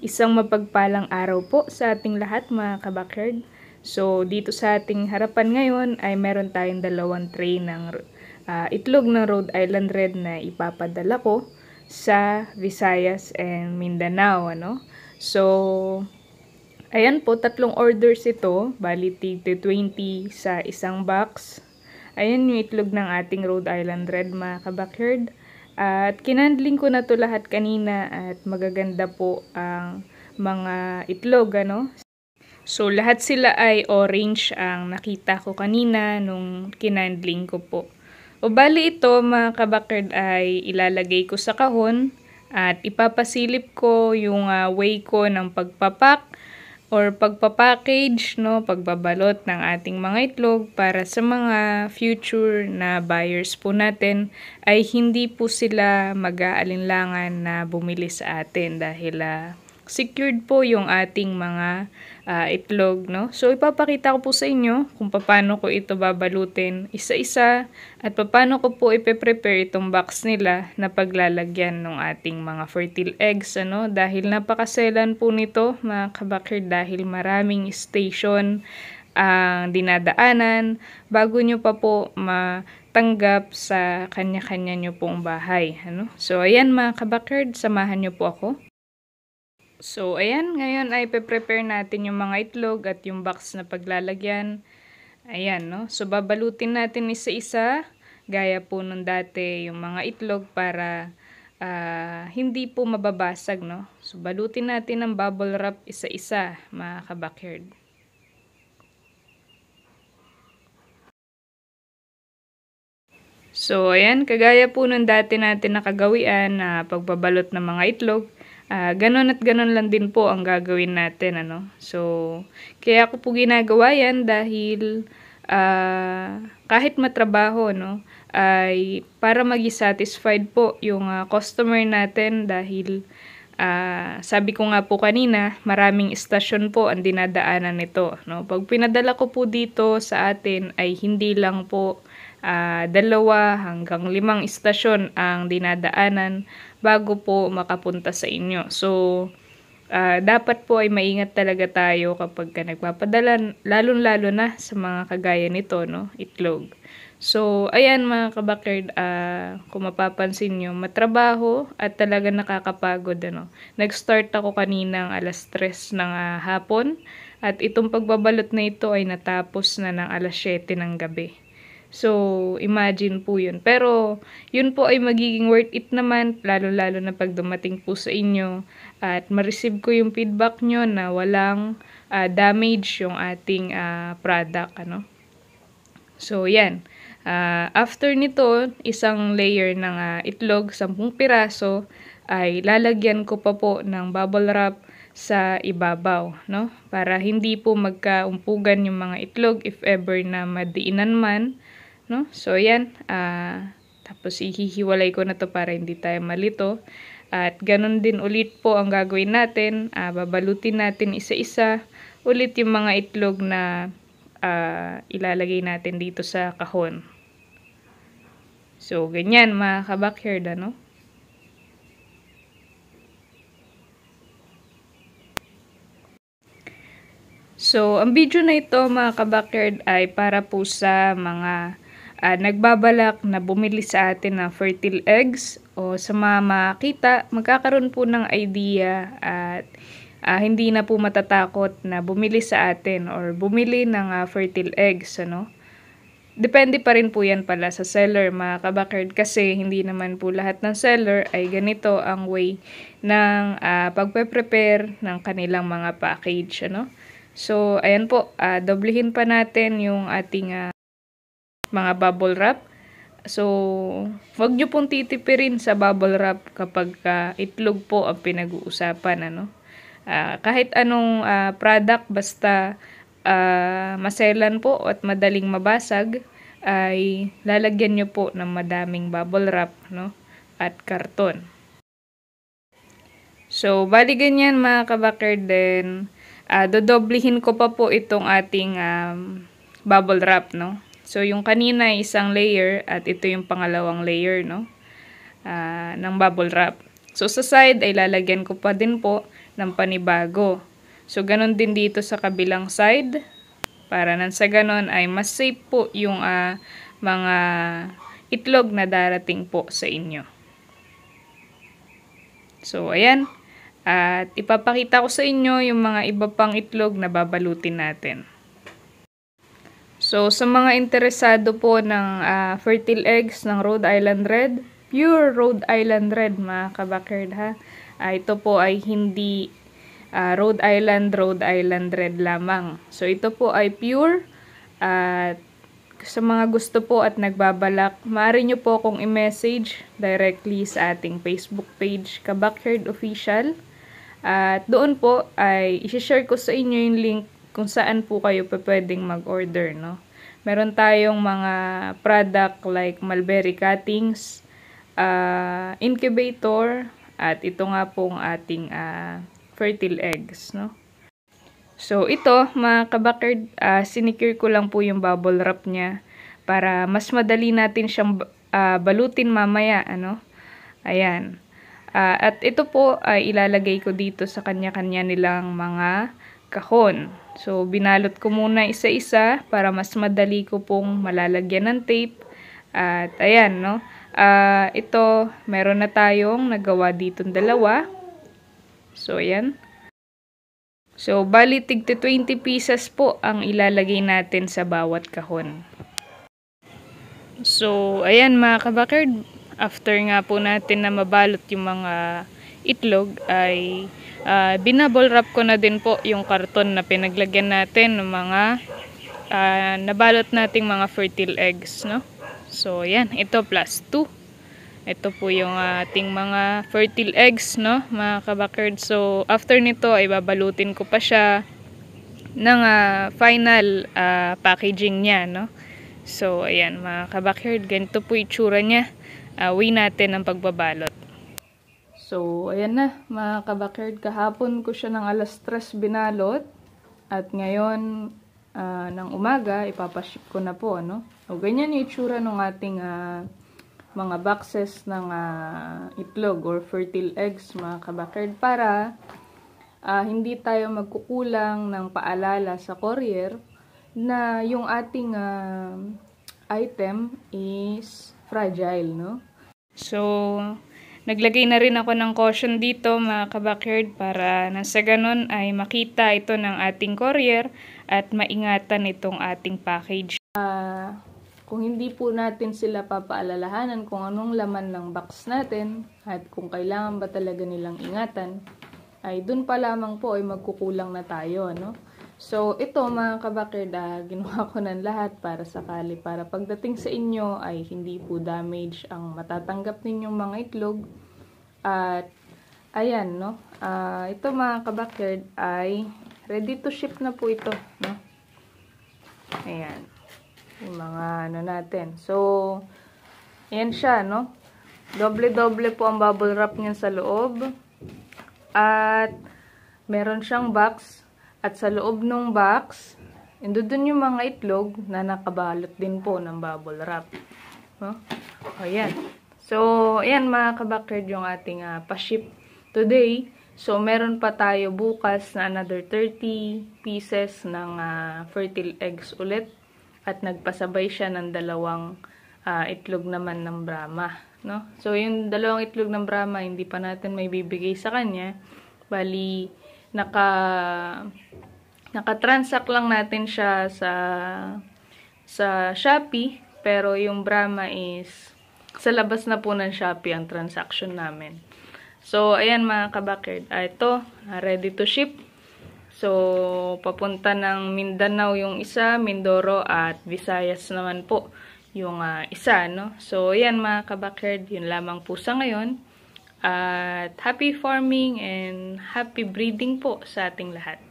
Isang mapagpalang araw po sa ating lahat mga kabakyard. So dito sa ating harapan ngayon ay meron tayong dalawang tray ng itlog ng Rhode Island Red na ipapadala ko sa Visayas and Mindanao. So ayan po, tatlong orders ito, bali 20 sa isang box. Ayan yung itlog ng ating Rhode Island Red mga kabakyard. At kinandling ko na to lahat kanina at magaganda po ang mga itlog, So, lahat sila ay orange ang nakita ko kanina nung kinandling ko po. O bali ito mga kabakyard ay ilalagay ko sa kahon at ipapasilip ko yung way ko ng pagpapak or pagpapackage, pagbabalot ng ating mga itlog para sa mga future na buyers po natin ay hindi po sila mag-aalinlangan na bumili sa atin dahil secured po yung ating mga itlog, So ipapakita ko po sa inyo kung paano ko ito babalutin isa-isa at paano ko po ipe-prepare itong box nila na paglalagyan ng ating mga fertile eggs, dahil napakaselan po nito mga kabakyard dahil maraming station ang dinadaanan bago nyo pa po matanggap sa kanya-kanya nyo pong bahay, So ayan mga kabakyard, samahan nyo po ako. So, ayan, ngayon ay pe-prepare natin yung mga itlog at yung box na paglalagyan. Ayan, So, babalutin natin isa-isa, gaya po nung dati yung mga itlog para hindi po mababasag, So, balutin natin ng bubble wrap isa-isa, mga kabakyard. So, ayan, kagaya po nung dati natin nakagawian na pagbabalot ng mga itlog, ganon at ganon lang din po ang gagawin natin, So, kaya ko po ginagawa yan dahil kahit matrabaho, ay para magi-satisfied po yung customer natin dahil sabi ko nga po kanina, maraming istasyon po ang dinadaanan nito, Pag pinadala ko po dito sa atin ay hindi lang po 2 hanggang 5 istasyon ang dinadaanan bago po makapunta sa inyo. So, dapat po ay maingat talaga tayo kapag nagpapadala, lalong-lalo na sa mga kagaya nito, itlog. So, ayan mga kabakyard, kung mapapansin nyo, matrabaho at talaga nakakapagod, Nag-start ako kaninang 3:00 ng hapon at itong pagbabalot na ito ay natapos na ng 7:00 ng gabi. So, imagine po yun. Pero, yun po ay magiging worth it naman, lalo-lalo na pag dumating po sa inyo at ma-receive ko yung feedback nyo na walang damage yung ating product, So, yan. After nito, isang layer ng itlog, 10 piraso, ay lalagyan ko pa po ng bubble wrap sa ibabaw, Para hindi po magkaumpugan yung mga itlog if ever na madiinan man, So, yan. Tapos, ihihiwalay ko na to para hindi tayo malito. At, ganun din ulit po ang gagawin natin. Babalutin natin isa-isa ulit yung mga itlog na ilalagay natin dito sa kahon. So, ganyan mga kabakyard, So, ang video na ito mga kabakyard ay para po sa mga nagbabalak na bumili sa atin ng fertile eggs o sa mga makita, magkakaroon po ng idea at hindi na po matatakot na bumili sa atin or bumili ng fertile eggs, Depende pa rin po yan pala sa seller mga kabakyard kasi hindi naman po lahat ng seller ay ganito ang way ng pagpe-prepare ng kanilang mga package, So, ayan po, doblehin pa natin yung ating mga bubble wrap. So, wag nyo pong titipirin sa bubble wrap kapag itlog po ang pinag-uusapan, kahit anong product basta maselan po at madaling mabasag ay lalagyan nyo po ng madaming bubble wrap, at karton. So, bali ganyan mga kabakyard din. Dodoblihin ko pa po itong ating bubble wrap, So, yung kanina isang layer at ito yung pangalawang layer, ng bubble wrap. So, sa side ay lalagyan ko pa din po ng panibago. So, ganun din dito sa kabilang side. Para nang sa ganon ay mas safe po yung mga itlog na darating po sa inyo. So, ayan. At ipapakita ko sa inyo yung mga iba pang itlog na babalutin natin. So, sa mga interesado po ng fertile eggs ng Rhode Island Red, pure Rhode Island Red mga kabakerd ha. Ito po ay hindi Rhode Island Red lamang. So, ito po ay pure. At sa mga gusto po at nagbabalak, maaari nyo po akong i-message directly sa ating Facebook page, Kabakerd Official. At doon po ay i-share ko sa inyo yung link kung saan po kayo pwedeng mag-order, no? Meron tayong mga product like mulberry cuttings, incubator, at ito nga pong ating fertile eggs, no? So, ito, mga kabakerd, sinicure ko lang po yung bubble wrap niya para mas madali natin siyang balutin mamaya, ano? Ayan. At ito po ay ilalagay ko dito sa kanya-kanya nilang mga kahon. So, binalot ko muna isa-isa para mas madali ko pong malalagyan ng tape. At ayan, no? Ito, meron na tayong nagawa ditong dalawa. So, ayan. So, bali tigti 20 pieces po ang ilalagay natin sa bawat kahon. So, ayan mga kabakerd. After nga po natin na mabalot yung mga itlog ay binubble wrap ko na din po yung karton na pinaglagyan natin ng mga nabalot nating mga fertile eggs, no? So, yan. Ito plus 2. Ito po yung ating mga fertile eggs, no, mga kabakerd. So, after nito ay babalutin ko pa siya ng final packaging niya, no? So, ayan mga kabakerd. Ganito po itsura niya. Way natin ang pagbabalot. So, ayan na mga kabakerd. Kahapon ko siya ng alas 3 binalot. At ngayon, ng umaga, ipapaship ko na po, ano? O, ganyan yung itsura ng ating mga boxes ng itlog or fertile eggs, mga kabakerd. Para hindi tayo magkukulang ng paalala sa courier na yung ating item is fragile, no? So, naglagay na rin ako ng caution dito mga kabakerd para nasa ganon ay makita ito ng ating courier at maingatan itong ating package. Kung hindi po natin sila papaalalahanan kung anong laman ng box natin at kung kailangan ba talaga nilang ingatan, ay dun pa lamang po ay magkukulang na tayo, no? So, ito mga kabakerd, ginawa ko ng lahat para sakali. Para pagdating sa inyo ay hindi po damage ang matatanggap ninyong mga itlog. At, ayan, no? Ito mga kabakerd ay ready to ship na po ito, no? Ayan. Yung mga ano natin. So, ayan siya, no? Doble-doble po ang bubble wrap niya sa loob. At, meron siyang box. At sa loob ng box, doon yung mga itlog na nakabalot din po ng bubble wrap. No? O, yan. So, ayan mga kabakerd yung ating pa-ship today. So, meron pa tayo bukas na another 30 pieces ng fertile eggs ulit. At nagpasabay siya ng dalawang itlog naman ng Brahma. No? So, yung dalawang itlog ng Brahma, hindi pa natin may bibigay sa kanya. Bali, naka-transact lang natin siya sa Shopee, pero yung Brahma is sa labas na po ng Shopee ang transaction namin. So, ayan mga kabakerd. Ito, ready to ship. So, papunta ng Mindanao yung isa, Mindoro at Visayas naman po yung isa, no? So, ayan mga kabakerd, yun lamang po sa ngayon. At happy farming and happy breeding po sa ating lahat.